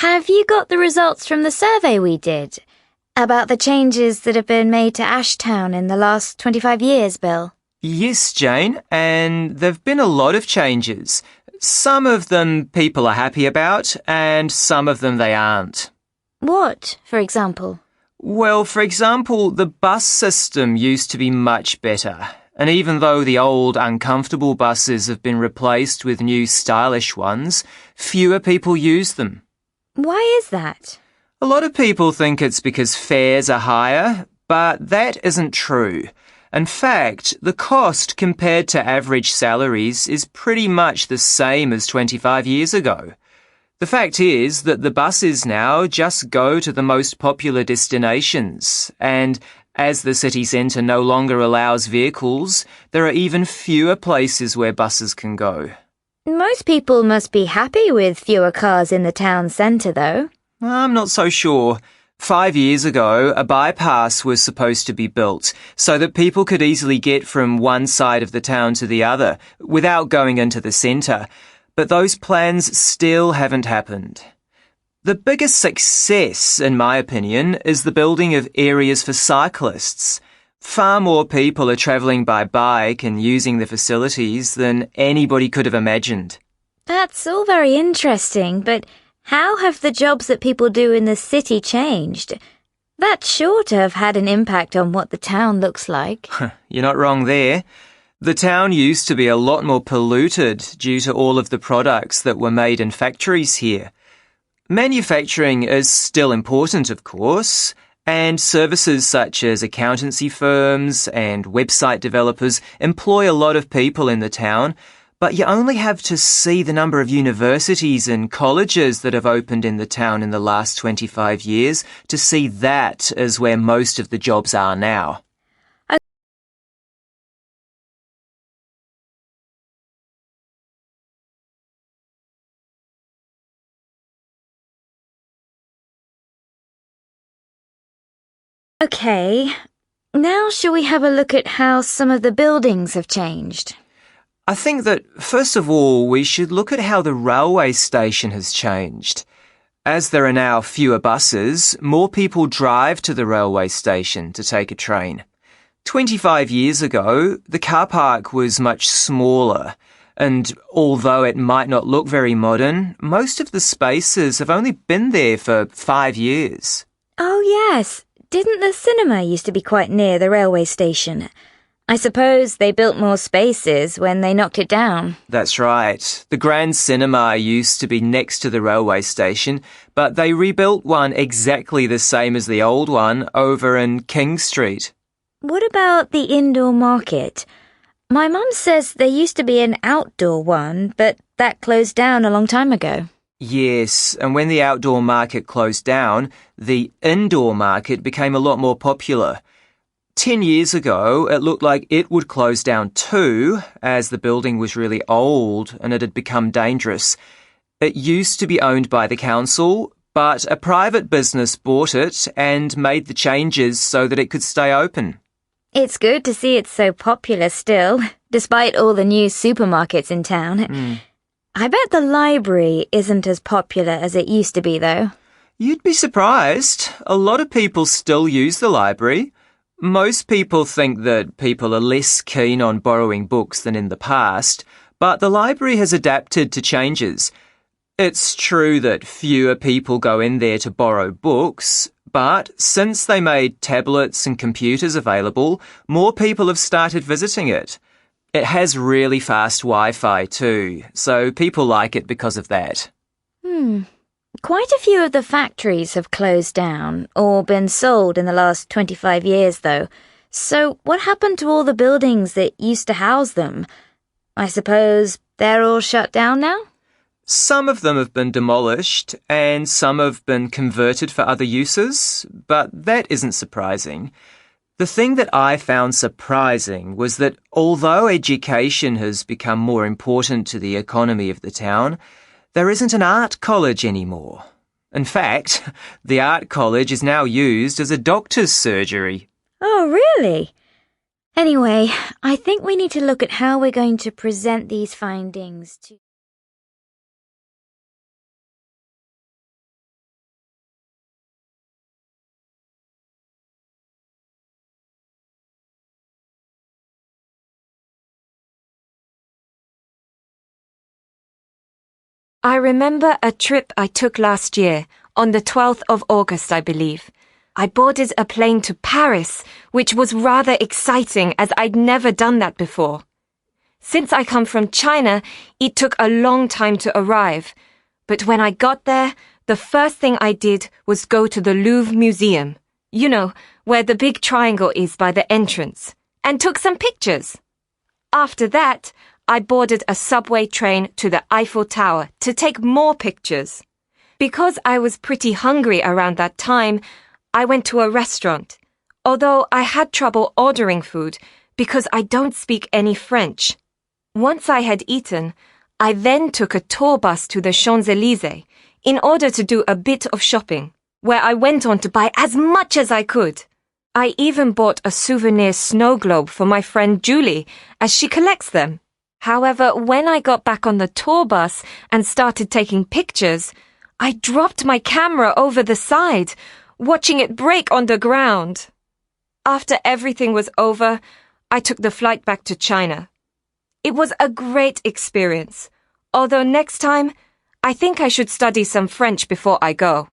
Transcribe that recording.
Have you got the results from the survey we did about the changes that have been made to Ashtown in the last 25 years, Bill? Yes, Jane, and there've been a lot of changes. Some of them people are happy about, and some of them they aren't. What, for example? Well, for example, the bus system used to be much better. And even though the old, uncomfortable buses have been replaced with new, stylish ones, fewer people use them. Why is that? A lot of people think it's because fares are higher, but that isn't true. In fact, the cost compared to average salaries is pretty much the same as 25 years ago. The fact is that the buses now just go to the most popular destinations, and as the city centre no longer allows vehicles, there are even fewer places where buses can go. Most people must be happy with fewer cars in the town centre, though. I'm not so sure. 5 years ago, a bypass was supposed to be built so that people could easily get from one side of the town to the other without going into the centre, but those plans still haven't happened. The biggest success, in my opinion, is the building of areas for cyclists. Far more people are travelling by bike and using the facilities than anybody could have imagined. That's all very interesting, but how have the jobs that people do in the city changed? That's sure to have had an impact on what the town looks like. You're not wrong there. The town used to be a lot more polluted due to all of the products that were made in factories here. Manufacturing is still important, of course, and services such as accountancy firms and website developers employ a lot of people in the town, but you only have to see the number of universities and colleges that have opened in the town in the last 25 years to see that is where most of the jobs are now. Okay, now shall we have a look at how some of the buildings have changed? I think that, first of all, we should look at how the railway station has changed. As there are now fewer buses, more people drive to the railway station to take a train. 25 years ago, the car park was much smaller, and although it might not look very modern, most of the spaces have only been there for 5 years. Oh, yes. Didn't the cinema used to be quite near the railway station? I suppose they built more spaces when they knocked it down. That's right. The Grand Cinema used to be next to the railway station, but they rebuilt one exactly the same as the old one over in King Street. What about the indoor market? My mum says there used to be an outdoor one, but that closed down a long time ago. Yes, and when the outdoor market closed down, the indoor market became a lot more popular. 10 years ago, it looked like it would close down too, as the building was really old and it had become dangerous. It used to be owned by the council, but a private business bought it and made the changes so that it could stay open. It's good to see it's so popular still, despite all the new supermarkets in town. I bet the library isn't as popular as it used to be, though. You'd be surprised. A lot of people still use the library. Most people think that people are less keen on borrowing books than in the past, but the library has adapted to changes. It's true that fewer people go in there to borrow books, but since they made tablets and computers available, more people have started visiting it. It has really fast Wi-Fi too, so people like it because of that. Quite a few of the factories have closed down or been sold in the last 25 years, though. So what happened to all the buildings that used to house them? I suppose they're all shut down now? Some of them have been demolished and some have been converted for other uses, but that isn't surprising. The thing that I found surprising was that although education has become more important to the economy of the town, there isn't an art college anymore. In fact, the art college is now used as a doctor's surgery. Oh, really? Anyway, I think we need to look at how we're going to present these findings to I remember a trip I took last year, on the 12th of August, I believe. I boarded a plane to Paris, which was rather exciting as I'd never done that before. Since I come from China, it took a long time to arrive. But when I got there, the first thing I did was go to the Louvre Museum, you know, where the big triangle is by the entrance, and took some pictures. After that, I boarded a subway train to the Eiffel Tower to take more pictures. Because I was pretty hungry around that time, I went to a restaurant, although I had trouble ordering food because I don't speak any French. Once I had eaten, I then took a tour bus to the Champs-Élysées in order to do a bit of shopping, where I went on to buy as much as I could. I even bought a souvenir snow globe for my friend Julie, as she collects them. However, when I got back on the tour bus and started taking pictures, I dropped my camera over the side, watching it break on the ground. After everything was over, I took the flight back to China. It was a great experience, although next time, I think I should study some French before I go.